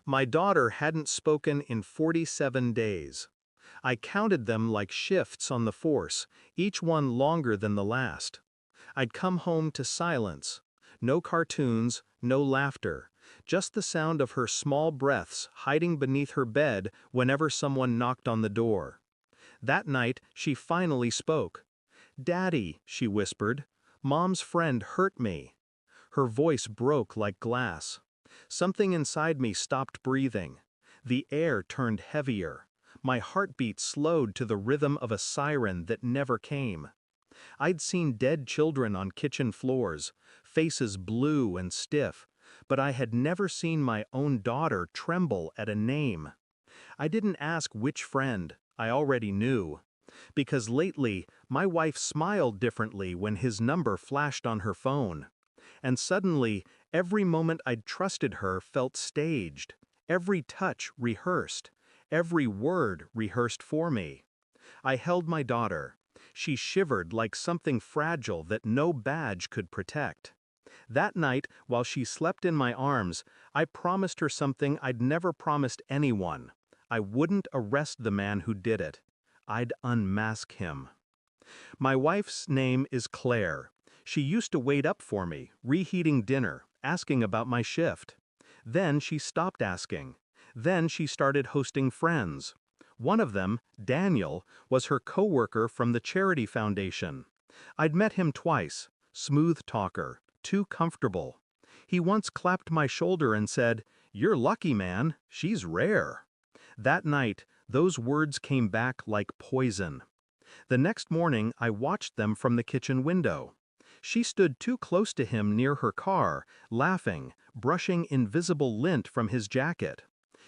My daughter hadn't spoken in 47 days. I counted them like shifts on the force, each one longer than the last. I'd come home to silence. No cartoons, no laughter, just the sound of her small breaths hiding beneath her bed whenever someone knocked on the door. That night, she finally spoke. "Daddy," she whispered, "Mom's friend hurt me." Her voice broke like glass. Something inside me stopped breathing. The air turned heavier. My heartbeat slowed to the rhythm of a siren that never came. I'd seen dead children on kitchen floors, faces blue and stiff, but I had never seen my own daughter tremble at a name. I didn't ask which friend, I already knew. Because lately, my wife smiled differently when his number flashed on her phone. And suddenly, every moment I'd trusted her felt staged, every touch rehearsed, every word rehearsed for me. I held my daughter. She shivered like something fragile that no badge could protect. That night, while she slept in my arms, I promised her something I'd never promised anyone. I wouldn't arrest the man who did it. I'd unmask him. My wife's name is Claire. She used to wait up for me, reheating dinner, asking about my shift. Then she stopped asking. Then she started hosting friends. One of them, Daniel, was her coworker from the charity foundation. I'd met him twice, smooth talker, too comfortable. He once clapped my shoulder and said, "You're lucky, man, she's rare." That night, those words came back like poison. The next morning, I watched them from the kitchen window. She stood too close to him near her car, laughing, brushing invisible lint from his jacket.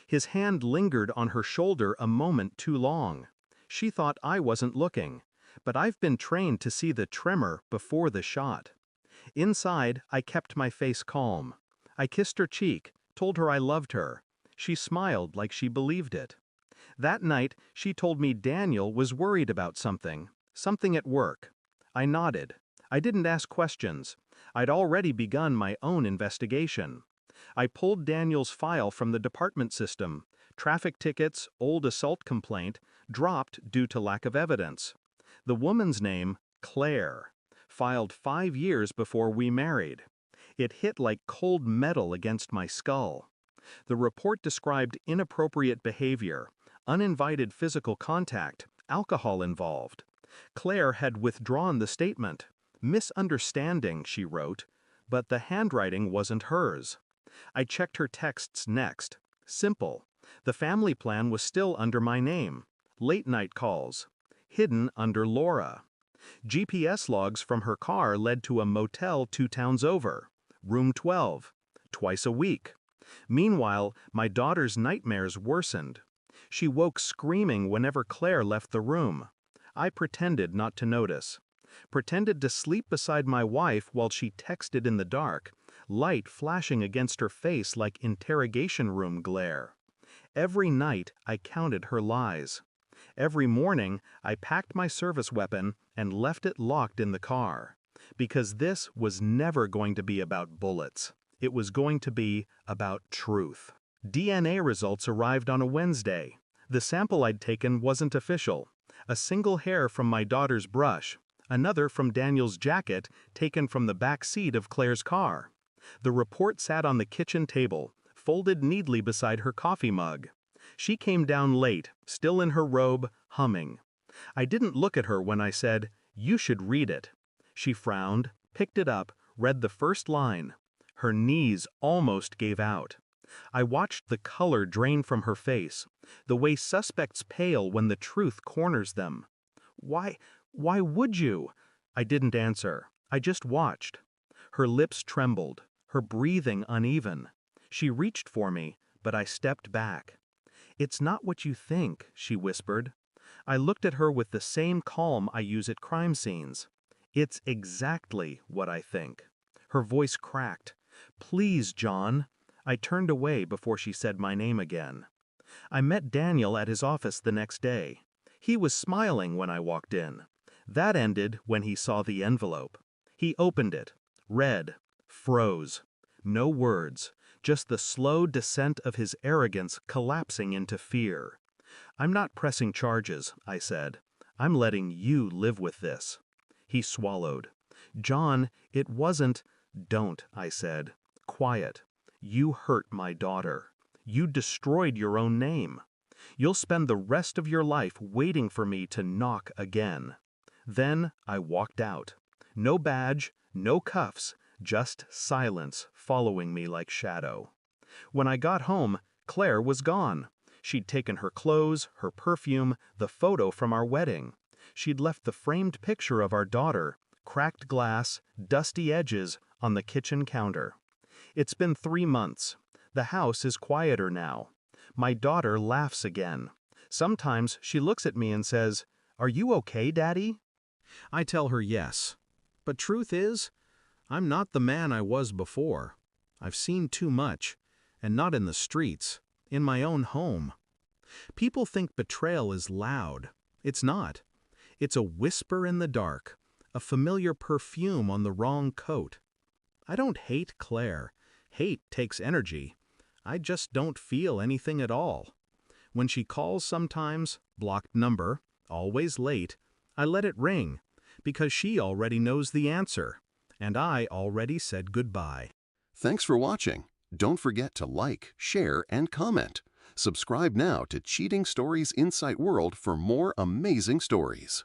His hand lingered on her shoulder a moment too long. She thought I wasn't looking, but I've been trained to see the tremor before the shot. Inside, I kept my face calm. I kissed her cheek, told her I loved her. She smiled like she believed it. That night, she told me Daniel was worried about something at work. I nodded. I didn't ask questions. I'd already begun my own investigation. I pulled Daniel's file from the department system. Traffic tickets, old assault complaint, dropped due to lack of evidence. The woman's name, Claire, filed 5 years before we married. It hit like cold metal against my skull. The report described inappropriate behavior, uninvited physical contact, alcohol involved. Claire had withdrawn the statement. Misunderstanding, she wrote, but the handwriting wasn't hers. I checked her texts next. Simple. The family plan was still under my name. Late night calls. Hidden under Laura. GPS logs from her car led to a motel 2 towns over. Room 12. Twice a week. Meanwhile, my daughter's nightmares worsened. She woke screaming whenever Claire left the room. I pretended not to notice. Pretended to sleep beside my wife while she texted in the dark, light flashing against her face like interrogation room glare. Every night, I counted her lies. Every morning, I packed my service weapon and left it locked in the car. Because this was never going to be about bullets. It was going to be about truth. DNA results arrived on a Wednesday. The sample I'd taken wasn't official. A single hair from my daughter's brush. Another from Daniel's jacket, taken from the back seat of Claire's car. The report sat on the kitchen table, folded neatly beside her coffee mug. She came down late, still in her robe, humming. I didn't look at her when I said, "You should read it." She frowned, picked it up, read the first line. Her knees almost gave out. I watched the color drain from her face, the way suspects pale when the truth corners them. Why would you? I didn't answer. I just watched. Her lips trembled, her breathing uneven. She reached for me, but I stepped back. "It's not what you think," she whispered. I looked at her with the same calm I use at crime scenes. "It's exactly what I think." Her voice cracked. "Please, John." I turned away before she said my name again. I met Daniel at his office the next day. He was smiling when I walked in. That ended when he saw the envelope. He opened it, read, froze. No words, just the slow descent of his arrogance collapsing into fear. "I'm not pressing charges," I said. "I'm letting you live with this." He swallowed. "John, it wasn't—" "Don't," I said. "Quiet. You hurt my daughter. You destroyed your own name. You'll spend the rest of your life waiting for me to knock again." Then I walked out. No badge, no cuffs, just silence following me like shadow. When I got home, Claire was gone. She'd taken her clothes, her perfume, the photo from our wedding. She'd left the framed picture of our daughter, cracked glass, dusty edges, on the kitchen counter. It's been 3 months. The house is quieter now. My daughter laughs again. Sometimes she looks at me and says, "Are you okay, Daddy?" I tell her yes. But truth is, I'm not the man I was before. I've seen too much, and not in the streets, in my own home. People think betrayal is loud. It's not. It's a whisper in the dark, a familiar perfume on the wrong coat. I don't hate Claire. Hate takes energy. I just don't feel anything at all. When she calls sometimes, blocked number, always late, I let it ring, because she already knows the answer, and I already said goodbye. Thanks for watching. Don't forget to like, share, and comment. Subscribe now to Cheating Stories Insight World for more amazing stories.